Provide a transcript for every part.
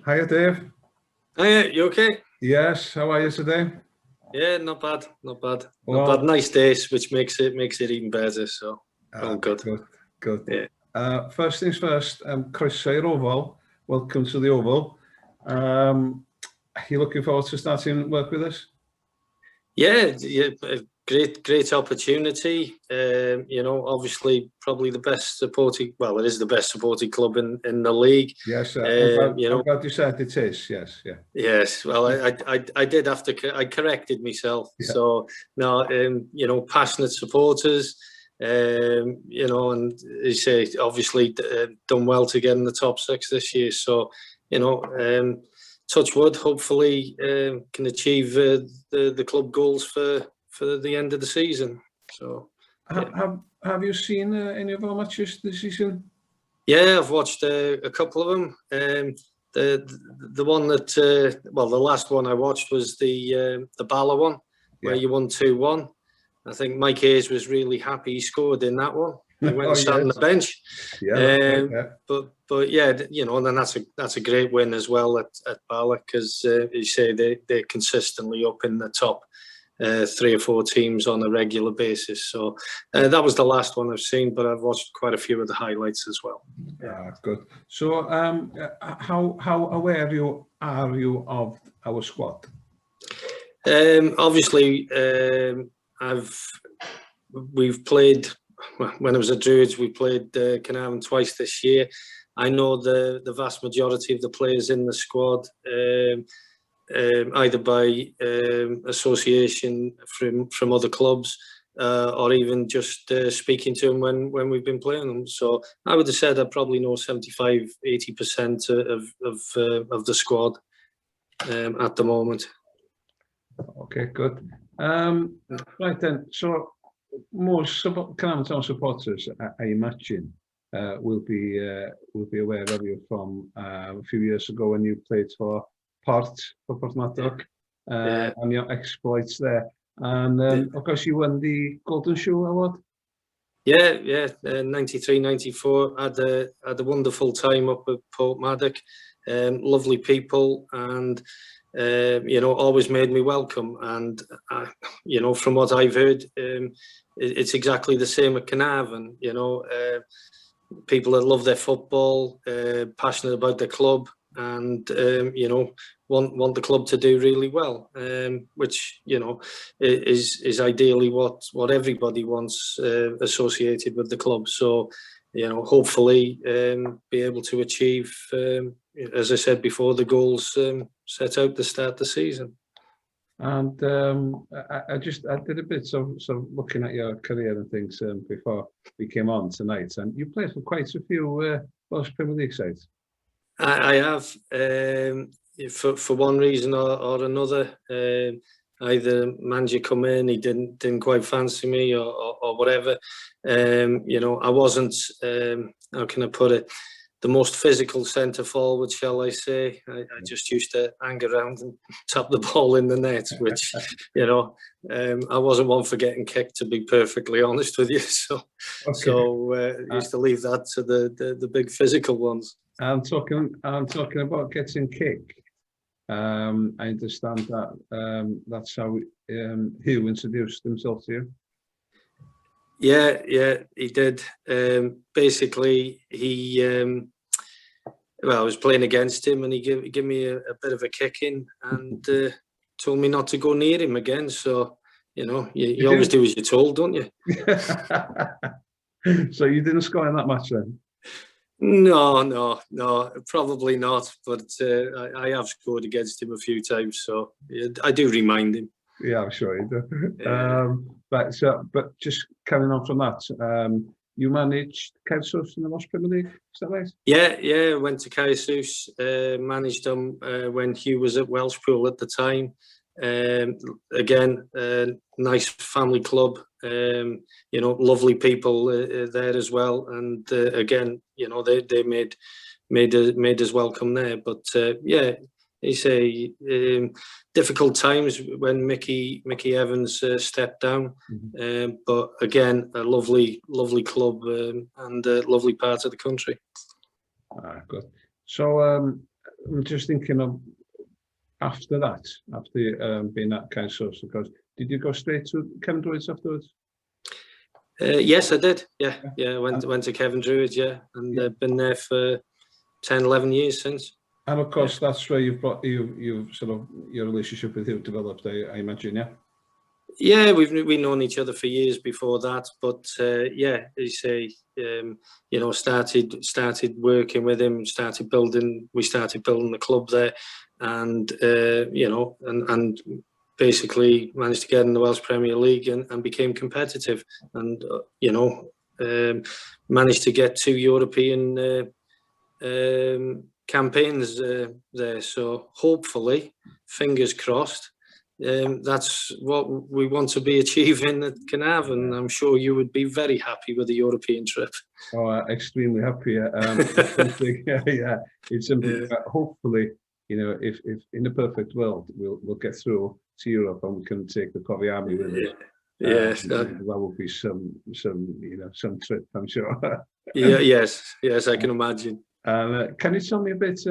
Hiya, Dave. Hey, you okay? Yes, how are you today? Yeah, not bad, not bad, Well, not bad. Nice days, which makes it even better. So, all good. Good. Yeah. First things first, croeso i'r Oval. Welcome to the Oval. Are you looking forward to starting work with us? Yeah, a great opportunity. Obviously, probably the best supporting. Well, it is the best supporting club in the league. Yes, I'm glad you said it is. Yes, yeah. Yes, well, I did have to. I corrected myself. Yeah. So now, passionate supporters. And you say obviously done well to get in the top 6 this year. So, touch wood. Hopefully, can achieve the club goals for the end of the season. So, yeah. Have you seen any of our matches this season? Yeah, I've watched a couple of them. The one that the last one I watched was the Bala one, where you won 2-1. I think Mike Hayes was really happy he scored in that one. He went and sat on the bench. Yeah, but yeah, and then that's a great win as well at Bala, because you say they're consistently up in the top 3 or 4 teams on a regular basis. So that was the last one I've seen, but I've watched quite a few of the highlights as well. Yeah. Good. So how aware are you of our squad? Obviously, we've played, when I was at Druids, we played Carnarvon twice this year. I know the vast majority of the players in the squad, either by association from other clubs, or even just speaking to them when we've been playing them. So I would have said I probably know 75–80% of the squad at the moment. Okay, good. Right then, so most Carnarvon Town supporters, I imagine, will be aware of you from a few years ago when you played for Porthmadog, and your exploits there. And of course, you won the Golden Shoe Award. Yeah, 93, 94. Had a wonderful time up at Porthmadog. Lovely people, and always made me welcome. And from what I've heard, it's exactly the same at Carnarvon. People that love their football, passionate about the club, and want the club to do really well, which is ideally what everybody wants associated with the club. So hopefully be able to achieve, as I said before, the goals set out to start the season. And I did a bit of looking at your career and things before we came on tonight, and you played for quite a few Welsh Premier League sides. I have, for one reason or another. Either manager come in, he didn't quite fancy me, or whatever. I wasn't, how can I put it, the most physical centre forward, shall I say. I just used to hang around and tap the ball in the net, which, I wasn't one for getting kicked, to be perfectly honest with you. So, used to leave that to the big physical ones. I'm talking about getting kicked. I understand that that's how Hugh introduced himself to you. Yeah, he did. Basically, I was playing against him, and he gave me a bit of a kicking, and told me not to go near him again. So, you always do as you're told, don't you? So you didn't score in that match then? No, probably not. But I have scored against him a few times, so I do remind him. Yeah, I'm sure you do. Yeah. But just carrying on from that, you managed Caersus in the Welsh Premier League, is that right? Yeah, went to Caersus, managed them when Hugh was at Welshpool at the time. Again, nice family club, lovely people there as well, and again, they made us welcome there. But you say difficult times when Mickey Evans stepped down, but again, a lovely club, and a lovely part of the country. Good. So I'm just thinking of after that, after being that kind of source of course, did you go straight to Kevin Druids afterwards? Yes, I did. Yeah. Went to Kevin Druids, yeah, and been there for 10, 11 years since. And of course, that's where you've brought you've sort of your relationship with him developed, I imagine, yeah. Yeah, we've known each other for years before that, but yeah, as you say, you know, started working with him, we started building the club there, and you know, and basically managed to get in the Welsh Premier League and became competitive, and you know, managed to get 2 European campaigns there. So hopefully, fingers crossed. That's what we want to be achieving at Carnarvon. I'm sure you would be very happy with the European trip. Oh, extremely happy. It's something that hopefully, you know, if in the perfect world, we'll get through to Europe and we can take the Covey Army with us. Yes, that will be some you know, some trip, I'm sure. yes, I can imagine. Can you tell me a bit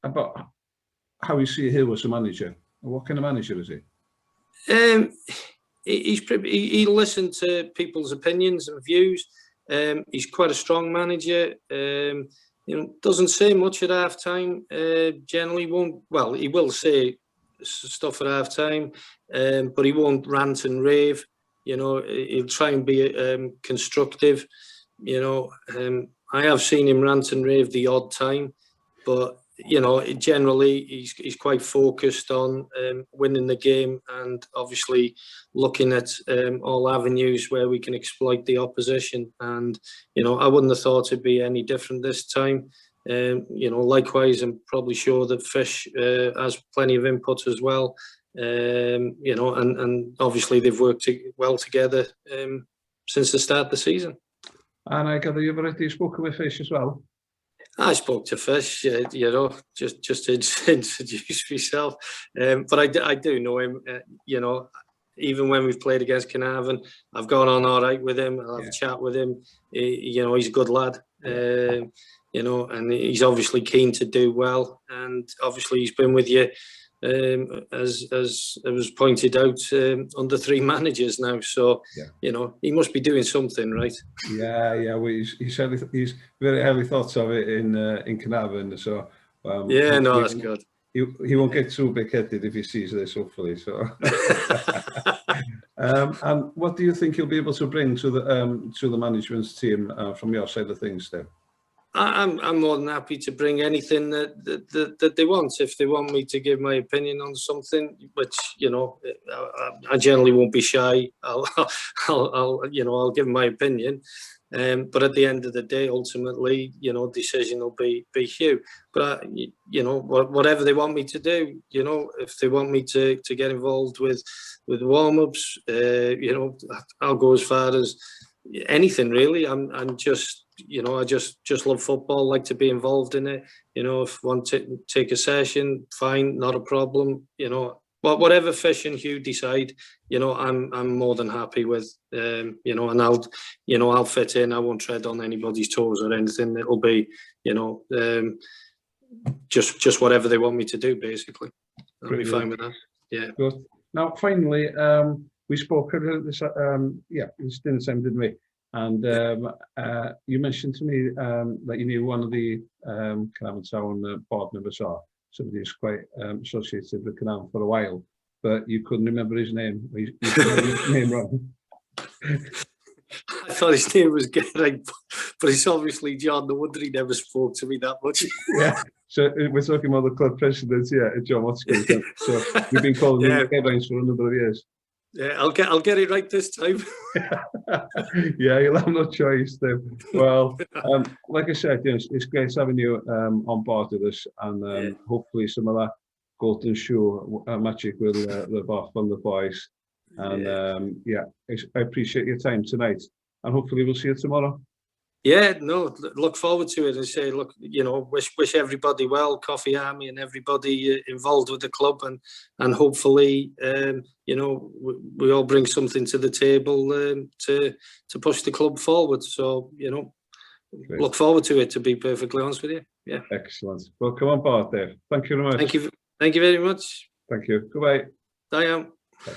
about how you see Hill as a manager? What kind of manager is he? He listened to people's opinions and views. He's quite a strong manager. You know, doesn't say much at half time. Generally won't. Well, he will say stuff at half time, but he won't rant and rave. You know, he'll try and be constructive. You know, I have seen him rant and rave the odd time, but you know, generally he's quite focused on winning the game and obviously looking at all avenues where we can exploit the opposition. And you know, I wouldn't have thought it'd be any different this time. You know, likewise, I'm probably sure that Fish has plenty of input as well. You know, and obviously they've worked well together since the start of the season. And I gather you've already spoken with Fish as well. I spoke to Fish, you know, just to introduce myself. But I do know him, you know, even when we've played against Carnarvon, I've gone on all right with him. I'll have a chat with him. You know, he's a good lad, you know, and he's obviously keen to do well. And obviously he's been with you, as it was pointed out, under 3 managers now. So, you know, he must be doing something right. Yeah. Well, he's very heavy thoughts of it in Carnarvon. So no, that's good. He won't get too big-headed if he sees this, hopefully. So, and what do you think you'll be able to bring to the management team from your side of things, then? I'm more than happy to bring anything that they want. If they want me to give my opinion on something, which you know, I generally won't be shy. I'll give my opinion. But at the end of the day, ultimately, you know, decision will be Hugh. But you know, whatever they want me to do, you know, if they want me to get involved with warm-ups, you know, I'll go as far as anything really. I'm just, you know, I just love football, like to be involved in it. You know, if I want to take a session, fine, not a problem. You know, but whatever Fish and Hugh decide, you know, I'm more than happy with. You know, and I'll fit in. I won't tread on anybody's toes or anything. It'll be, you know, just whatever they want me to do, basically. I'll be fine with that. Yeah. Good. Now, finally, we spoke about this. It's dinner time, didn't we? And you mentioned to me that you knew one of the Carnarvon Town board members, or somebody who's quite associated with Carnarvon for a while, but you couldn't remember his name. You got his name wrong. I thought his name was Geraint, but it's obviously John. No wonder he never spoke to me that much. Yeah, so we're talking about the club president, John Watkins. So we've been calling him Geraint for a number of years. Yeah, I'll get it right this time. Yeah, you'll have no choice then. Well, like I said, it's great having you on board with us, and hopefully some of that golden shoe magic will rub off on the boys. And I appreciate your time tonight, and hopefully we'll see you tomorrow. Yeah, no, look forward to it, and say, look, you know, wish everybody well, Coffee Army, and everybody involved with the club, and hopefully, you know, we all bring something to the table to push the club forward. So, you know, Great. look forward to it, to be perfectly honest with you. Yeah. Excellent. Well, come on board, Dave. Thank you very much. Thank you very much. Thank you. Goodbye. Diane. Bye.